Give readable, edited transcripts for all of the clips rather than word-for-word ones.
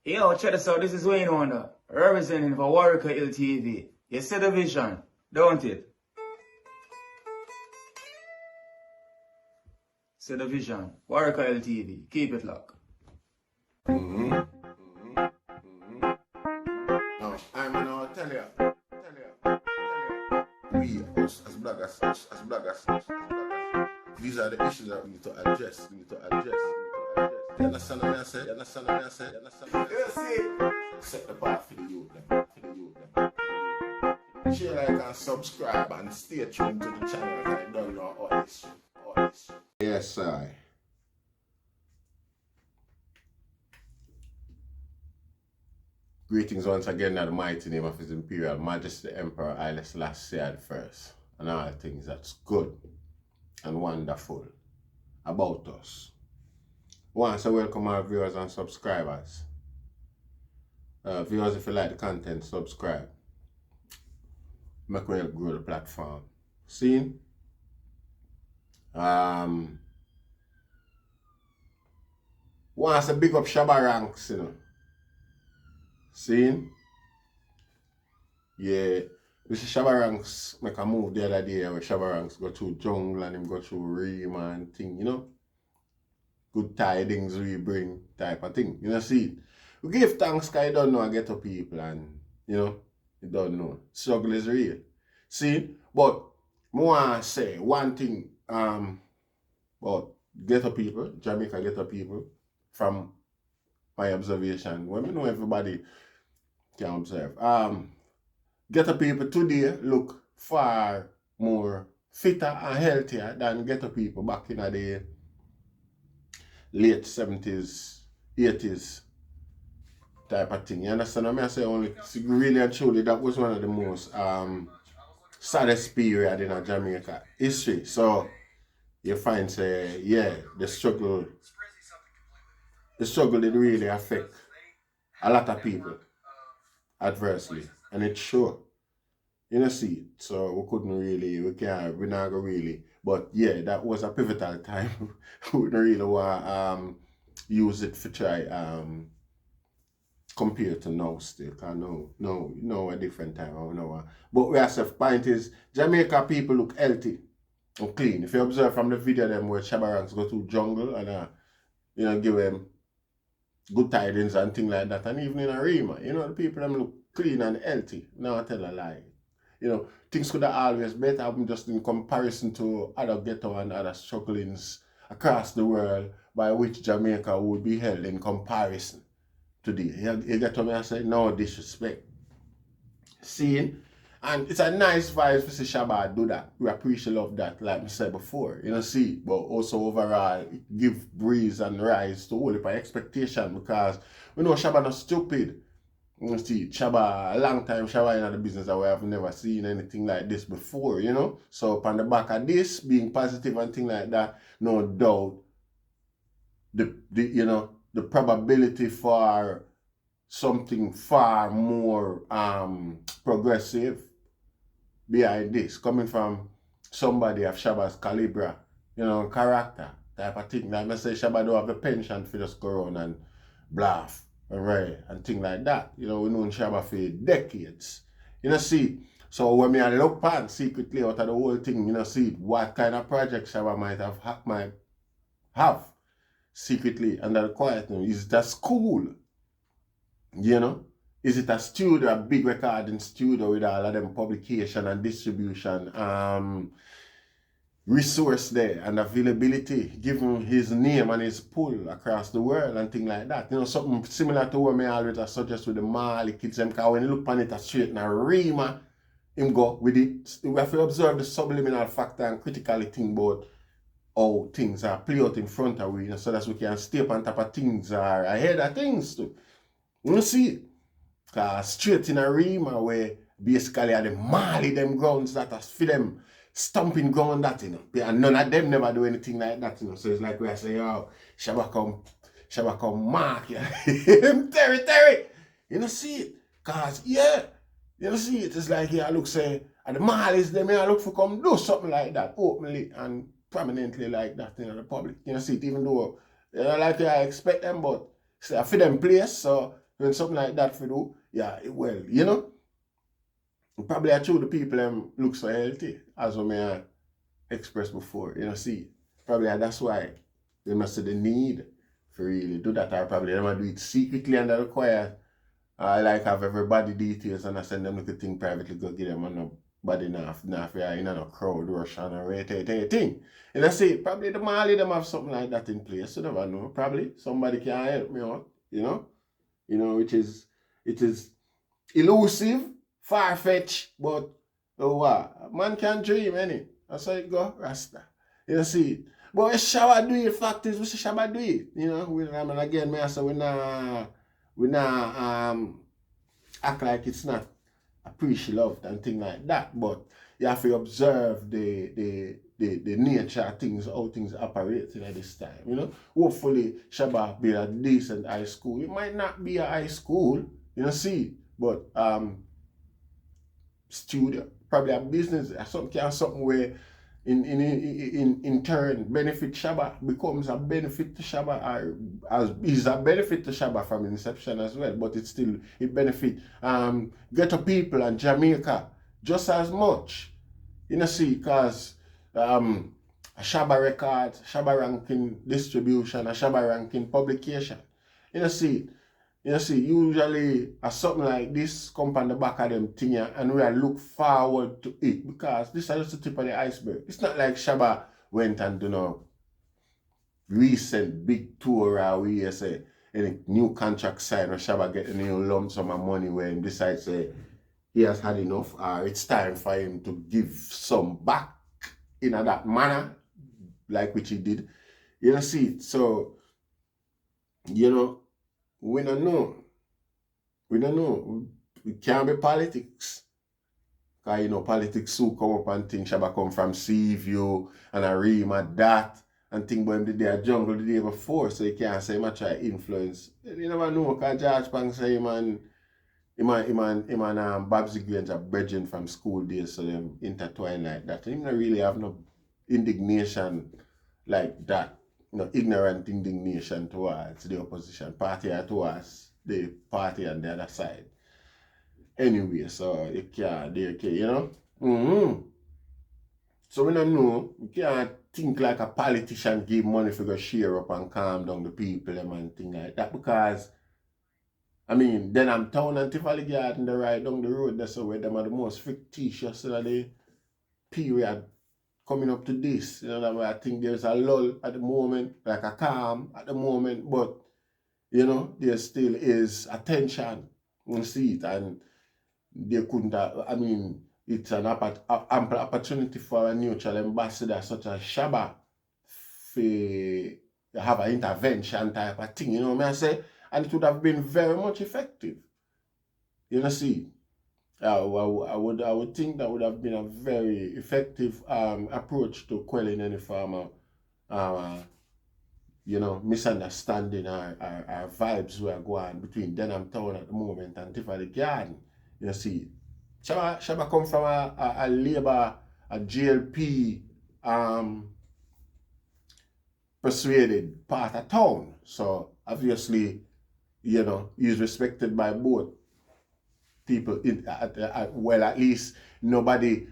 Yo, check this out. This is Wayne Wonder, representing for Warieka LTV. You see the vision, don't it? See the vision. Warieka LTV. Keep it locked. Now, I'm gonna tell you. We, us as bloggers, these are the issues that we need to address. You understand what I say? Set the path for the youth. Share, like, and subscribe and stay tuned to the channel. I don't know all this. Yes, I. Greetings once again in the mighty name of His Imperial Majesty Emperor Haile Selassie I first, and all things that's good and wonderful about us. Once I welcome our viewers and subscribers. Viewers, if you like the content, subscribe. Make me help grow the platform. See? Once I big up Shabba Ranks, you know. See? Yeah. We see Shabba Ranks make a move the other day where Shabba Ranks go through jungle and him go through Rima and thing, you know? Good tidings we bring type of thing. You know, see? We give thanks because you don't know I get to people and, you know, you don't know. Struggle is real. See? But I want to say one thing about ghetto people, Jamaica ghetto people, from my observation. Well, I know everybody can observe. Ghetto people today look far more fitter and healthier than ghetto people back in the late 70s, 80s type of thing. You understand what I say? Only really and truly that was one of the most saddest period in Jamaica history. So you find say, yeah, the struggle did really affect a lot of people adversely, and it's sure. You know, see, so we're not gonna really, but yeah, that was a pivotal time. We don't really want use it for try compare to now still, cause no a different time, I don't know. But we have point is Jamaica people look healthy and clean. If you observe from the video them where Shabba Ranks go to jungle and you know, give them good tidings and things like that, and even in a Rima, you know, the people them look clean and healthy. No, I tell a lie. You know, things could have always better happen just in comparison to other ghetto and other strugglings across the world by which Jamaica would be held in comparison today. You get what I say? No disrespect. Seeing? And it's a nice vibe to see Shabba do that. We appreciate love that, like I said before. You know, see, but also overall it give breeze and rise to all the expectation because we know Shabba not stupid. You know, see, Shabba, a long time Shabba in the business that we have never seen anything like this before, you know. So upon the back of this, being positive and things like that, no doubt the probability for something far more progressive behind this, coming from somebody of Shabba's caliber, you know, character type of thing. Like I say, Shabba don't have a pension for just go around and bluff and right and things like that. You know, we known Shabba for decades. You know, see, so when I look pan secretly out of the whole thing, you know, see what kind of project Shabba might have secretly under the quiet room. Is it a school? You know? Is it a studio, a big recording studio with all of them publication and distribution resource there and availability, given his name and his pull across the world and things like that. You know, something similar to what I always suggest with the Marleys kids, because when you look on it a straight and a Rima, him go with it. We have to observe the subliminal factor and critically think about how things are played out in front of we, you know, so that we can stay up on top of things or ahead of things too. You see, because straight in a Rima where basically are the Marley them grounds that are for them stomping ground that, you know. And none of them never do anything like that, you know. So it's like we say, oh, Shabba come mark yeah. Him territory. You know, see it. Cause yeah, you know, see it. It's like yeah, I look say, and the Marleys them I look for come do something like that openly and prominently like that in the public. You know, see it, even though you know, like I expect them, but I feel them place, so when something like that for do, yeah, well, you know, probably I told the people look so healthy, as I expressed before, you know, see, probably that's why they must have the need for really do that, or probably they might do it secretly under the quiet. I like have everybody details and I send them little thing privately, go get them on nobody enough in a crowd rush and a rate thing. And I say probably the Marley them have something like that in place. You never know. Probably somebody can help me out, you know? You know, it is elusive, far-fetched, but oh what? Man can dream, innit? That's how it go, Rasta. You see. But when Shabba do it, fact is, we say Shabba do it. You know, and again, I say we not act like it's not appreciated loved and things like that. But you have to observe the nature of things, how things operate at this time. You know, hopefully Shabba be a decent high school. It might not be a high school, you know, see, but studio, probably a business, something where in turn benefit Shabba, becomes a benefit to Shabba, or as is a benefit to Shabba from inception as well, but it benefit ghetto people and Jamaica just as much. You know, see, because a Shabba record, Shabba ranking distribution, a Shabba ranking publication. You know, see, usually something like this come on the back of them thing and we look forward to it because this is just the tip of the iceberg. It's not like Shabba went and you know recent big tour or we say any new contract signed or Shabba get a new lump sum of money where he decides he has had enough or it's time for him to give some back in that manner like which he did. You know, see, so you know, we don't know. We don't know. It can't be politics. Because, you know, politics so come up and things Shabba come from Seaview and a Rima that and thing about him the day a jungle the day before, so you can't say much try influence. You never know, because George Pang say him and Babsy Grange are bridging from school days, so them intertwine like that. And him not really have no indignation like that. You know, ignorant indignation towards the opposition party or towards the party on the other side. Anyway, so you can't, you know? So we don't know, you can't think like a politician give money for go share up and calm down the people and thing like that because, I mean, then I'm town and Tivoli Garden, the right down the road, that's where them are the most fictitious in the period coming up to this, you know, I think there's a lull at the moment, like a calm at the moment, but, you know, there still is attention, you see it, and they couldn't, I mean, it's an ample opportunity for a neutral ambassador such as Shabba to have an intervention type of thing, you know what I say? And it would have been very much effective, you know, see. I would think that would have been a very effective approach to quelling any form of you know, misunderstanding our vibes we are going between Denham Town at the moment and Tivoli Garden. You see, Shabba come from a Labour, a GLP persuaded part of town. So obviously, you know, he's respected by both people, well, at least nobody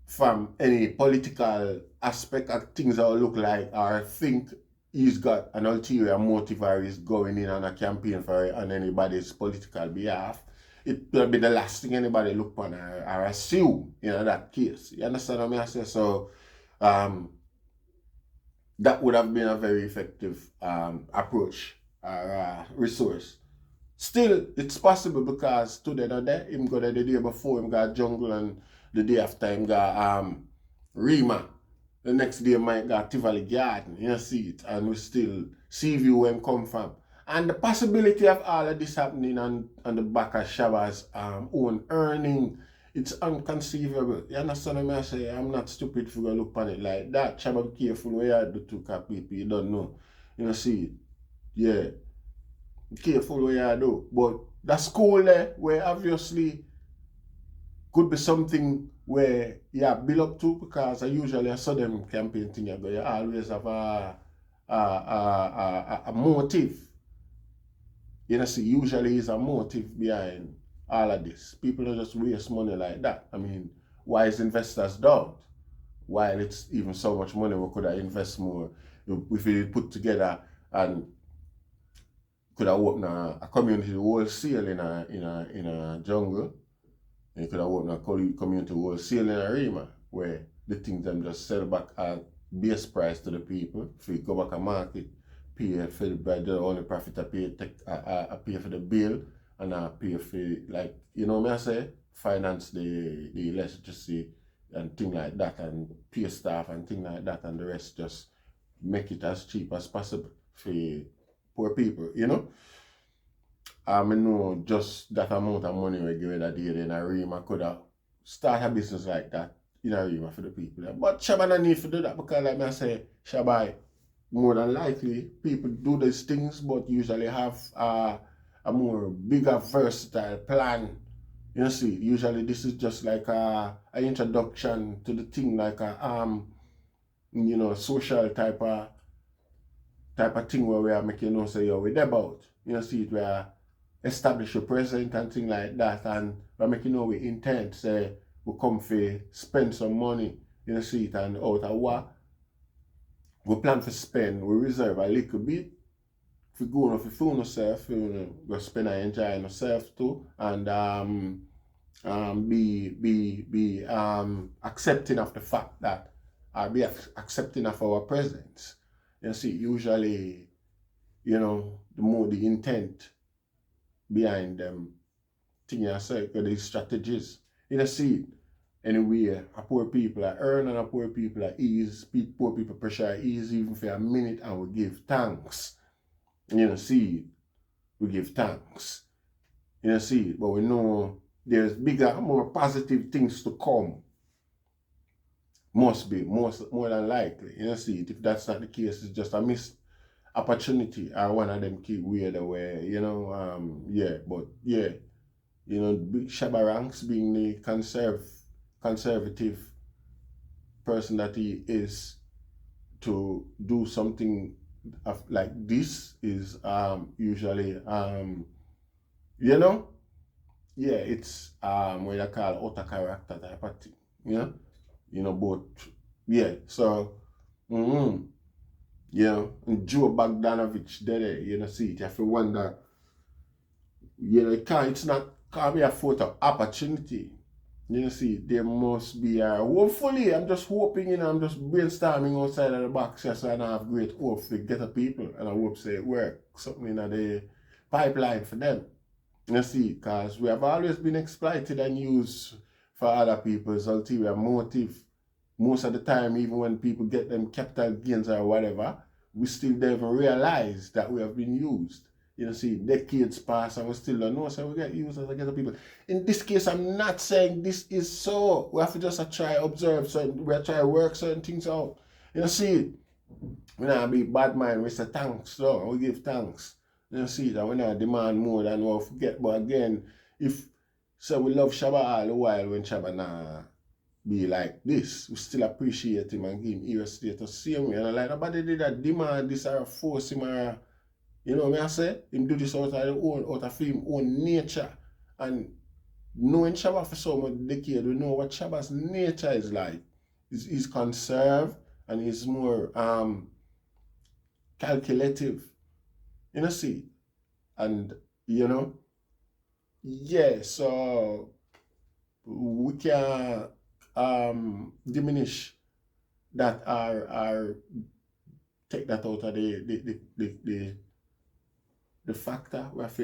from any political aspect of things that look like or think he's got an ulterior motive or he's going in on a campaign for on anybody's political behalf. It will be the last thing anybody look upon or assume, you know, that case. You understand what I say? So that would have been a very effective approach or resource. Still, it's possible because today, him got the day before, him got Jungle, and the day after, him got Rima. The next day, might got Tivoli Garden, you see it, and we still see view where him come from. And the possibility of all of this happening on the back of Shabba's own earning, it's unconceivable. You understand what I say? I'm not stupid for going to look on it like that. Shabba, be careful where you do to people, you don't know. You know, see it? Yeah. Careful what you do, but the school there where obviously could be something where you build up to because I usually saw them campaign thing you always have a motive You know, see, usually is a motive behind all of this. People don't just waste money like that. I mean, wise investors don't. While it's even so much money, we could have invest more if we put together and could have opened a community wholesale in a jungle. And you could have opened a community wholesale in a Rima where the things them just sell back at base price to the people. If you go back a market, pay for the only profit I pay for the bill and I pay for, like, you know what I say, finance the electricity and thing like that, and pay staff and thing like that, and the rest just make it as cheap as possible for poor people, you know. I know just that amount of money we give it a day in a room, I could have start a business like that in a room for the people. But Shabba no need to do that because, like I say, Shabba, more than likely, people do these things but usually have a more bigger versatile plan. You see, usually this is just like an introduction to the thing, like a you know, social type of thing where we are making you say, yo, we're about. You see it where establish a present and thing like that, and we're making we intent, say we come for spend some money, you see it, and out of what we plan to spend, we reserve a little bit. If we go on for food yourself, go spend and enjoy yourself too, and be accepting of the fact that, be accepting of our presence. You see, usually, you know, the more the intent behind them thing yourself, these strategies. You see, anyway, a poor people are earn and a poor people are ease, poor people pressure ease even for a minute, and we give thanks. You see, we give thanks. You see, but we know there's bigger, more positive things to come. Must be, more than likely. You see, if that's not the case, it's just a missed opportunity or one of them keep weird away, you know. Yeah, but yeah, you know, Shabba Ranks being the conservative person that he is, to do something like this is usually you know, yeah, it's what I call outer character type of thing, you know, but yeah, so yeah, and Joe Bogdanovich there, you know, see it, you have to wonder, you know, it's not can't be a photo opportunity. You know, see, there must be hopefully, I'm just hoping, you know, I'm just brainstorming outside of the box, so I have great hope to get the people, and I hope say it work, something in the pipeline for them. You see, because we have always been exploited and used for other people's ulterior motive. Most of the time, even when people get them capital gains or whatever, we still don't even realize that we have been used. You know, see, decades pass and we still don't know, so we get used as against people. In this case, I'm not saying this is so. We have to just try observe, we have to try work certain things out. You know, see, we not be bad mind, we say thanks, so we give thanks. You know, see, that we not demand more than we forget. But again, if so, we love Shabba all the while when Shabba nah be like this, we still appreciate him and give him hero status same way. And like nobody did that demand this or force him or, you know what I say? Him do this out of his own nature. And knowing Shabba for so much decade, we know what Shabba's nature is like. He's conserved and he's more calculative. You know, see? And, you know, yeah, so we can diminish that or take that out of the factor. We have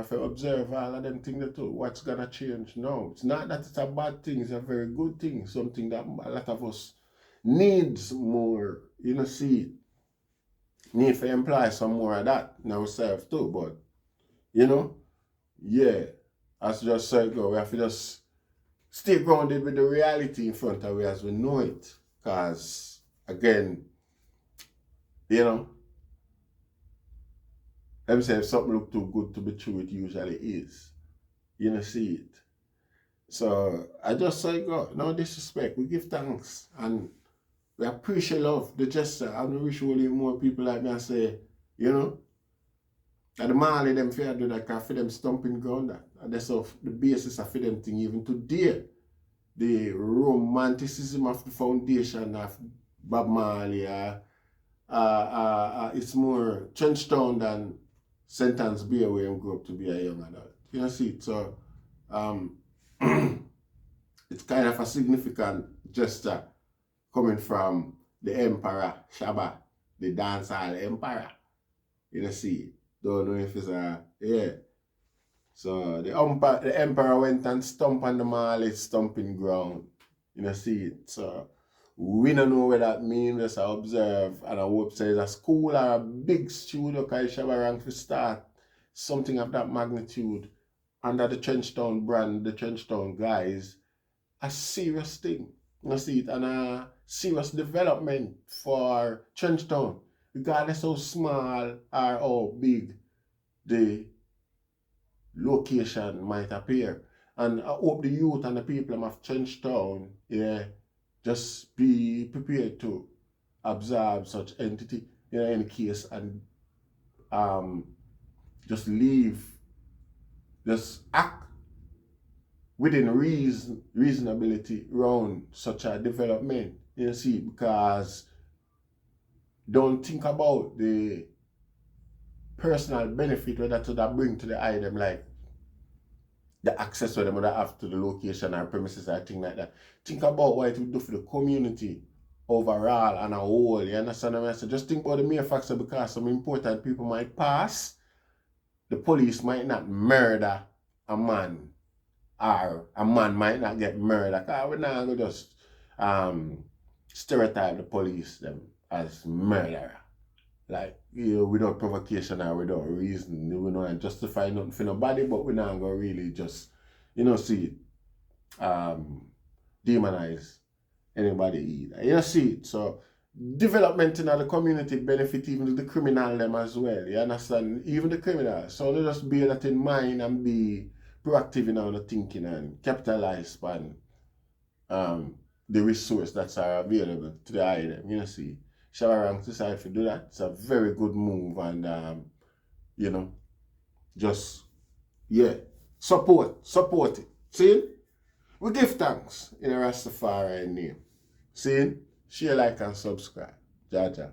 to observe all of them things too. What's gonna change? No, it's not that it's a bad thing, it's a very good thing, something that a lot of us needs more, you know, see, need to employ some more of that in ourselves too. But you know, yeah, as just said, we have to just stay grounded with the reality in front of us as we know it. Because, again, you know, let me say, if something look too good to be true, it usually is. You know, see it. So, I just say, God, no disrespect. We give thanks. And we appreciate love, the gesture. And we wish only more people like me and say, you know, And the Marley them fair do that for them stomping ground that. And that's of the basis of them thing even today. The romanticism of the foundation of Bob Marley it's more Trenchtown than St. Anne's Bay where you grew up to be a young adult. You know, see it? So it's kind of a significant gesture coming from the Emperor Shabba, the dancehall Emperor. You know, see, don't know if it's yeah. So the Emperor went and stomped on the Marley stomping ground. You know, see it. So we don't know what that means, just observe, and I hope say it's a school or a big studio because Shabba Ranks to start something of that magnitude under the Trenchtown brand, the Trenchtown guys, a serious thing. You see it, and a serious development for Trenchtown, regardless how small or how big the location might appear. And I hope the youth and the people of Trenchtown, yeah, just be prepared to absorb such entity in any case and just leave, just act within reasonability around such a development, you see, because don't think about the personal benefit that would bring to the item, like the access where they would have to the location or premises or thing like that. Think about what it would do for the community overall and a whole, you understand what I mean? Just think about the mere factor because some important people might pass, the police might not murder a man, or a man might not get murdered. We're not going to just stereotype the police them as murderer. Like, you know, without provocation or without reason. We don't justify nothing for nobody, but we're not going to really just, you know, see it, demonize anybody either. You know, see it. So, development in the community benefit even the criminal them as well. You understand? Even the criminals. So, they just bear that in mind and be proactive in our thinking and capitalize on the resource that's available to the item. You know, see. Shabba Ranks decided to do that. It's a very good move, and you know, just yeah, support it. See, we give thanks in a Rastafari name. See, share, like, and subscribe. Jaja.